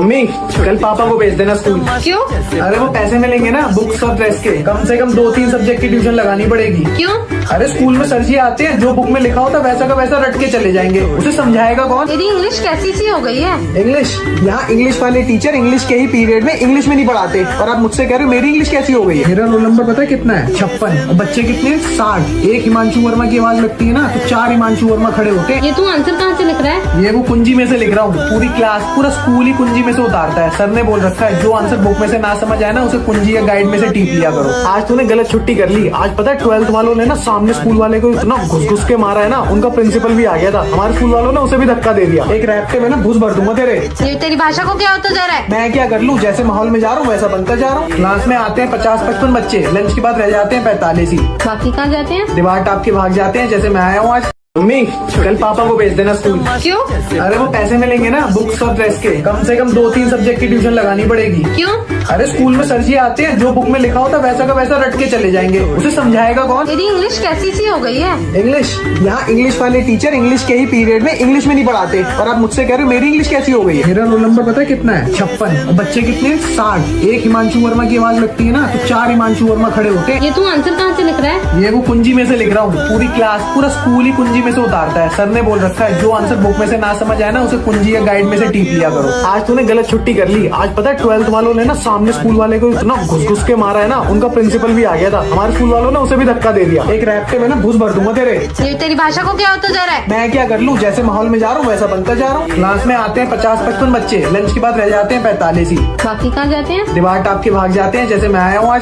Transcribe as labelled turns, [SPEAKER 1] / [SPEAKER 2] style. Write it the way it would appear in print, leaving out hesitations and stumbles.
[SPEAKER 1] Mummy कल पापा को भेज देना स्कूल।
[SPEAKER 2] क्यों?
[SPEAKER 1] अरे वो पैसे मिलेंगे ना बुक्स और ड्रेस के, कम से कम 2-3 सब्जेक्ट की ट्यूशन लगानी पड़ेगी।
[SPEAKER 2] क्यों?
[SPEAKER 1] अरे स्कूल में सर जी आते हैं, जो बुक में लिखा होता है वैसा का वैसा रट के चले जाएंगे, उसे समझाएगा कौन?
[SPEAKER 2] तेरी इंग्लिश कैसी सी हो गई है?
[SPEAKER 1] इंग्लिश? यहाँ इंग्लिश वाले टीचर इंग्लिश के ही पीरियड में इंग्लिश में नहीं पढ़ाते, और आप मुझसे कह रहे हो मेरी इंग्लिश कैसी हो गई है? मेरा रोल नंबर पता है कितना है? 56। और बच्चे कितने? 60। एक हिमांशु वर्मा की आवाज लगती है ना तो 4 हिमांशु वर्मा खड़े होते हैं।
[SPEAKER 2] ये तू आंसर कहाँ से लिख रहा है?
[SPEAKER 1] ये वो कुंजी में से लिख रहा हूँ, पूरी क्लास पूरा स्कूल ही कुंजी में से उतारता है। सर ने बोल रखा है जो आंसर बुक में से ना समझ आए ना उसे कुंजी या गाइड में से टीप लिया करो। आज तूने गलत छुट्टी कर ली। आज पता है 12th वालों ने ना सामने स्कूल वाले को इतना घुस के मारा है ना, उनका प्रिंसिपल भी आ गया था। हमारे स्कूल वालों ने उसे भी धक्का दे दिया। एक रैप्टे में ना घुस भर दूंगा तेरे।
[SPEAKER 2] ये तेरी भाषा को क्या होता जा रहा है?
[SPEAKER 1] मैं क्या कर लूँ, जैसे माहौल में जा रहा हूँ वैसा बनता जा रहा हूँ। क्लास में आते हैं 50-55 बच्चे, लंच के बाद रह जाते हैं 45 ही।
[SPEAKER 2] बाकी कहाँ जाते हैं?
[SPEAKER 1] दीवार टाप के भाग जाते हैं, जैसे मैं आया हूँ आज। मम्मी कल पापा को भेज देना स्कूल।
[SPEAKER 2] क्यों?
[SPEAKER 1] अरे वो पैसे मिलेंगे ना बुक्स और ड्रेस के, कम से कम 2-3 सब्जेक्ट की ट्यूशन लगानी पड़ेगी।
[SPEAKER 2] क्यों?
[SPEAKER 1] अरे स्कूल में सर जी आते हैं, जो बुक में लिखा होता है वैसा का वैसा रट के चले जाएंगे, उसे समझाएगा कौन?
[SPEAKER 2] तेरी इंग्लिश कैसी सी हो गई है?
[SPEAKER 1] इंग्लिश? यहाँ इंग्लिश वाले टीचर इंग्लिश के ही पीरियड में इंग्लिश में नहीं पढ़ाते, और आप मुझसे कह रहे हो मेरी इंग्लिश कैसी हो गई है? मेरा रोल नंबर पता है कितना है? 56। और बच्चे कितने? 60। एक हिमांशु वर्मा की आवाज लगती है ना तो 4 हिमांशु वर्मा खड़े होते हैं।
[SPEAKER 2] ये तू आंसर कहाँ से लिख रहा है?
[SPEAKER 1] ये वो कुंजी में से लिख रहा हूँ, पूरी क्लास पूरा स्कूल ही कुंजी में से उतारता है। सर ने बोल रखा है जो आंसर बुक में से ना समझ आए ना उसे कुंजी या गाइड में से टीप लिया करो। आज तूने गलत छुट्टी कर ली। आज पता है 12th वालों ने ना सामने स्कूल वाले को इतना घुस के मारा है ना, उनका प्रिंसिपल भी आ गया था। हमारे स्कूल वालों ने उसे भी धक्का दे दिया। एक रैप्टे में ना घुस भर दूंगा तेरे।
[SPEAKER 2] ये तेरी भाषा को क्या होता जा रहा है?
[SPEAKER 1] मैं क्या कर लूँ, जैसे माहौल में जा रहा हूँ वैसा बनता जा रहा हूँ। क्लास में आते हैं 50-55 बच्चे, लंच के बाद रह जाते हैं 45 ही।
[SPEAKER 2] बाकी कहाँ जाते हैं?
[SPEAKER 1] दीवार टाप के भाग जाते हैं, जैसे मैं आया हूँ आज।